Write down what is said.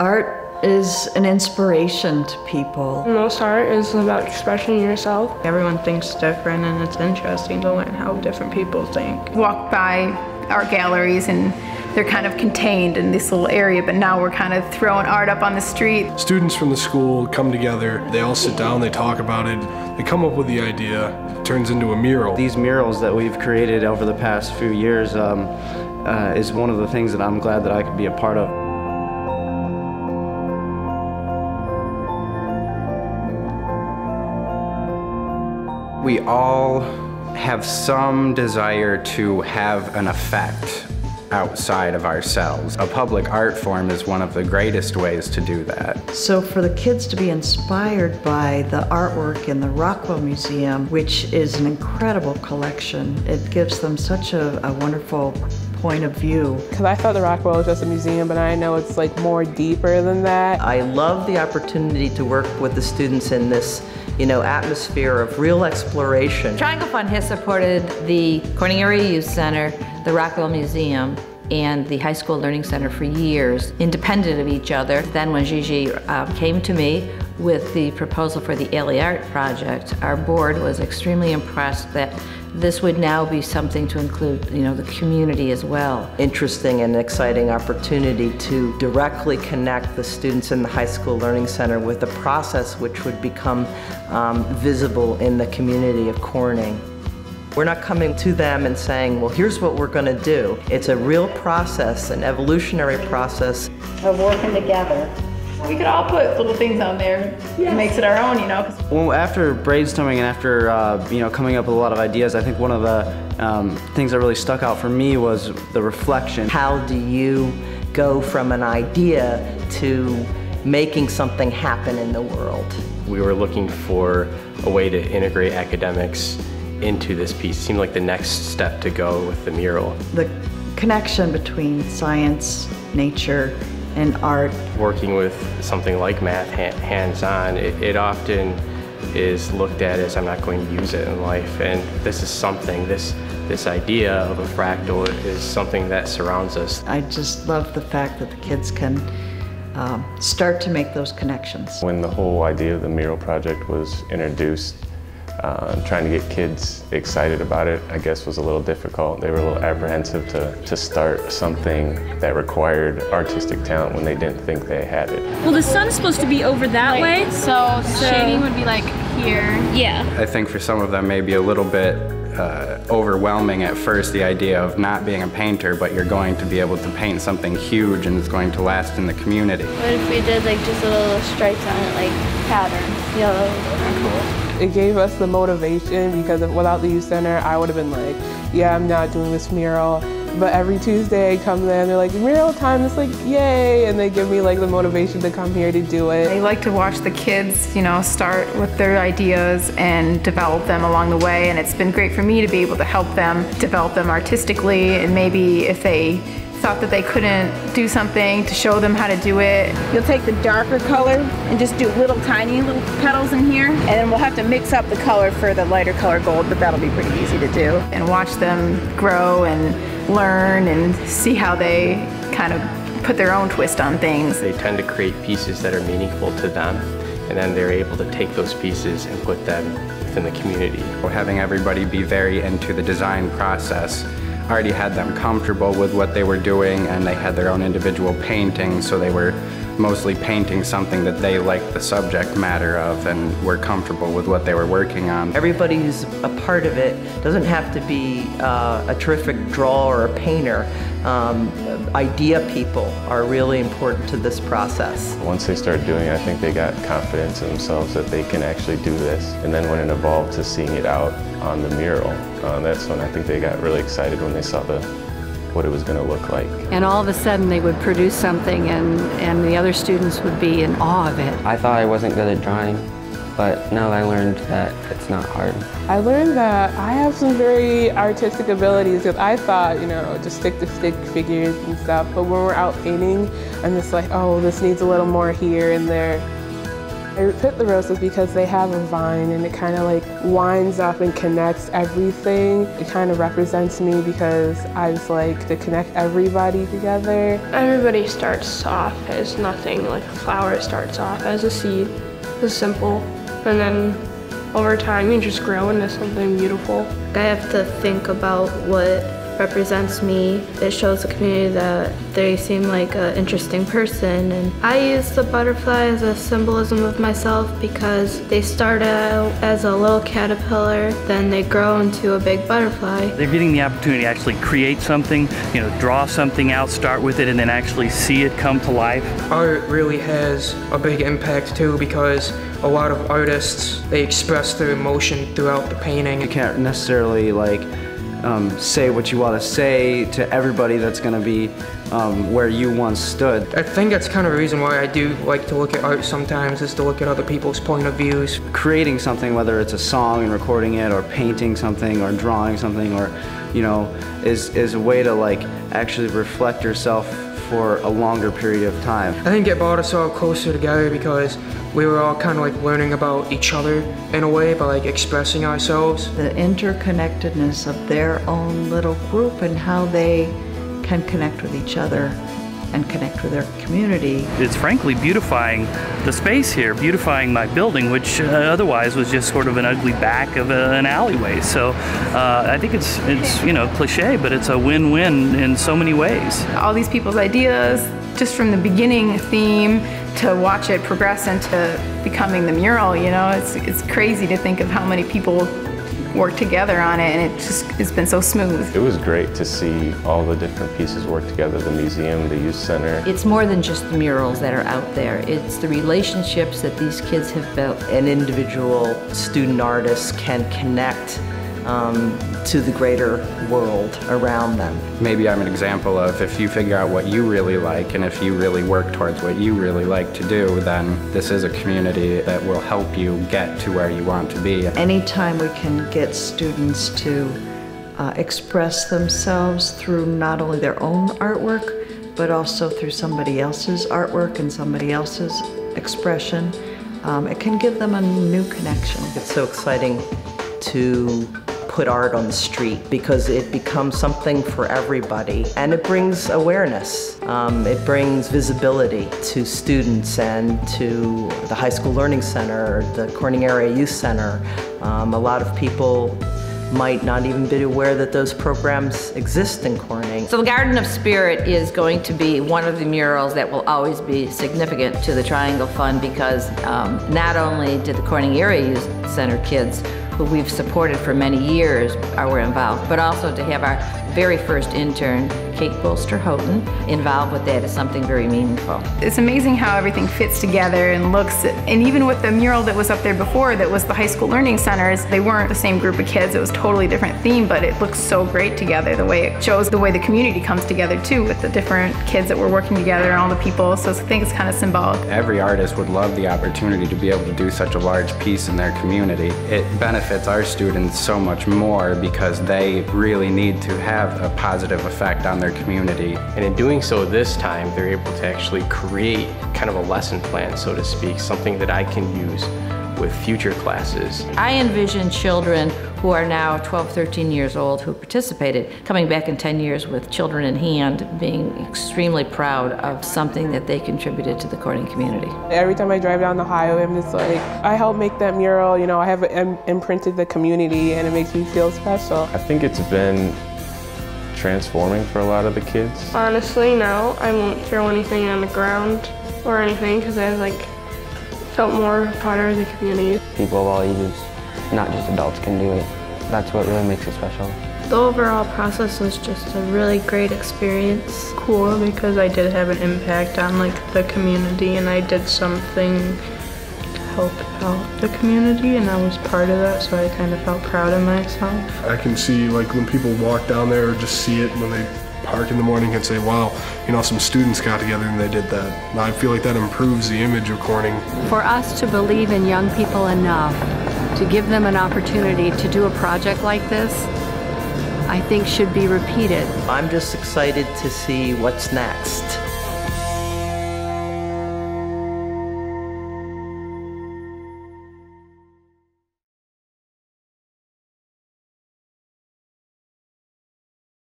Art is an inspiration to people. Most art is about expressing yourself. Everyone thinks different, and it's interesting to learn how different people think. Walk by art galleries and they're kind of contained in this little area, but now we're kind of throwing art up on the street. Students from the school come together, they all sit down, they talk about it, they come up with the idea, it turns into a mural. These murals that we've created over the past few years is one of the things that I'm glad that I could be a part of. We all have some desire to have an effect outside of ourselves. A public art form is one of the greatest ways to do that. So for the kids to be inspired by the artwork in the Rockwell Museum, which is an incredible collection, it gives them such a wonderful point of view. Because I thought the Rockwell was just a museum, but I know it's like more deeper than that. I love the opportunity to work with the students in this atmosphere of real exploration. Triangle Fund has supported the Corning Area Youth Center, the Rockwell Museum, and the High School Learning Center for years, independent of each other. Then when Gigi came to me with the proposal for the Alley Art Project, our board was extremely impressed that this would now be something to include, the community as well. Interesting and exciting opportunity to directly connect the students in the High School Learning Center with a process which would become visible in the community of Corning. We're not coming to them and saying, well, here's what we're going to do. It's a real process, an evolutionary process Of working together. We could all put little things on there. Yes. It makes it our own, Well, after brainstorming and after coming up with a lot of ideas, I think one of the things that really stuck out for me was the reflection. How do you go from an idea to making something happen in the world? We were looking for a way to integrate academics into this piece. It seemed like the next step to go with the mural. The connection between science, nature, and art. Working with something like math hands-on, it often is looked at as I'm not going to use it in life, and this is something, this idea of a fractal is something that surrounds us. I just love the fact that the kids can start to make those connections. When the whole idea of the mural project was introduced, trying to get kids excited about it, I guess, was a little difficult. They were a little apprehensive to start something that required artistic talent when they didn't think they had it. Well, the sun's supposed to be over that way, so shading would be like here. Yeah. I think for some of them maybe a little bit overwhelming at first, the idea of not being a painter, but you're going to be able to paint something huge and it's going to last in the community. What if we did like just little stripes on it, like patterns, yellow, cool. It gave us the motivation, because without the youth center, I would have been like, yeah, I'm not doing this mural. But every Tuesday I come there and they're like, mural time, it's like, yay! And they give me like the motivation to come here to do it. I like to watch the kids, start with their ideas and develop them along the way. And it's been great for me to be able to help them develop them artistically. And maybe if they thought that they couldn't do something, to show them how to do it. You'll take the darker color and just do tiny little petals in here, and then we'll have to mix up the color for the lighter color gold, but that'll be pretty easy to do. And watch them grow and learn and see how they kind of put their own twist on things. They tend to create pieces that are meaningful to them, and then they're able to take those pieces and put them within the community. Having everybody be very into the design process already had them comfortable with what they were doing, and they had their own individual paintings, so they were mostly painting something that they liked the subject matter of and were comfortable with what they were working on. Everybody who's a part of it doesn't have to be a terrific drawer or a painter. Idea people are really important to this process. Once they started doing it, I think they got confidence in themselves that they can actually do this. And then when it evolved to seeing it out on the mural, that's when I think they got really excited when they saw what it was going to look like. And all of a sudden they would produce something and the other students would be in awe of it. I thought I wasn't good at drawing, but now I learned that it's not hard. I learned that I have some very artistic abilities, because I thought, just stick-to-stick figures and stuff, but when we're out painting, I'm just like, oh, this needs a little more here and there. I picked the roses because they have a vine and it kind of like winds up and connects everything. It kind of represents me because I just like to connect everybody together. Everybody starts off as nothing, like a flower starts off as a seed, it's simple, and then over time you just grow into something beautiful. I have to think about what represents me. It shows the community that they seem like an interesting person, and I use the butterfly as a symbolism of myself because they start out as a little caterpillar, then they grow into a big butterfly. They're getting the opportunity to actually create something, draw something out, start with it, and then actually see it come to life. Art really has a big impact too because a lot of artists, they express their emotion throughout the painting. You can't necessarily say what you want to say to everybody that's going to be where you once stood. I think that's kind of the reason why I do like to look at art sometimes, is to look at other people's point of views. Creating something, whether it's a song and recording it, or painting something, or drawing something, or is a way to actually reflect yourself for a longer period of time. I think it brought us all closer together because we were all kind of learning about each other in a way by expressing ourselves. The interconnectedness of their own little group and how they can connect with each other and connect with their community. It's frankly beautifying the space here, beautifying my building, which otherwise was just sort of an ugly back of an alleyway. So I think it's cliche, but it's a win-win in so many ways. All these people's ideas, just from the beginning theme to watch it progress into becoming the mural, it's crazy to think of how many people work together on it, and it's been so smooth. It was great to see all the different pieces work together, the museum, the youth center. It's more than just the murals that are out there. It's the relationships that these kids have built. An individual student artist can connect to the greater world around them. Maybe I'm an example of if you figure out what you really like and if you really work towards what you really like to do, then this is a community that will help you get to where you want to be. Anytime we can get students to express themselves through not only their own artwork, but also through somebody else's artwork and somebody else's expression, it can give them a new connection. It's so exciting to put art on the street because it becomes something for everybody, and it brings awareness. It brings visibility to students and to the High School Learning Center, the Corning Area Youth Center. A lot of people might not even be aware that those programs exist in Corning. So the Garden of Spirit is going to be one of the murals that will always be significant to the Triangle Fund because not only did the Corning Area Youth Center kids who we've supported for many years were involved, but also to have our very first intern, Kate Bolster-Houghton, involved with that is something very meaningful. It's amazing how everything fits together and looks, and even with the mural that was up there before that was the High School Learning Centers, they weren't the same group of kids, it was totally different theme, but it looks so great together, the way it shows the way the community comes together too, with the different kids that were working together and all the people, so I think it's kind of symbolic. Every artist would love the opportunity to be able to do such a large piece in their community. It benefits our students so much more because they really need to have a positive effect on their community. And in doing so this time, they're able to actually create kind of a lesson plan, so to speak, something that I can use with future classes. I envision children who are now 12, 13 years old who participated, coming back in 10 years with children in hand, being extremely proud of something that they contributed to the Corning community. Every time I drive down the highway, I'm just like, I helped make that mural, I have imprinted the community and it makes me feel special. I think it's been transforming for a lot of the kids. Honestly, no, I won't throw anything on the ground or anything because I felt more part of the community. People of all ages, not just adults, can do it. That's what really makes it special. The overall process was just a really great experience. Cool because I did have an impact on the community, and I did something to help out the community, and I was part of that, so I kind of felt proud of myself. I can see when people walk down there or just see it when they park in the morning and say, wow, some students got together and they did that. And I feel like that improves the image of Corning. For us to believe in young people enough to give them an opportunity to do a project like this, I think should be repeated. I'm just excited to see what's next.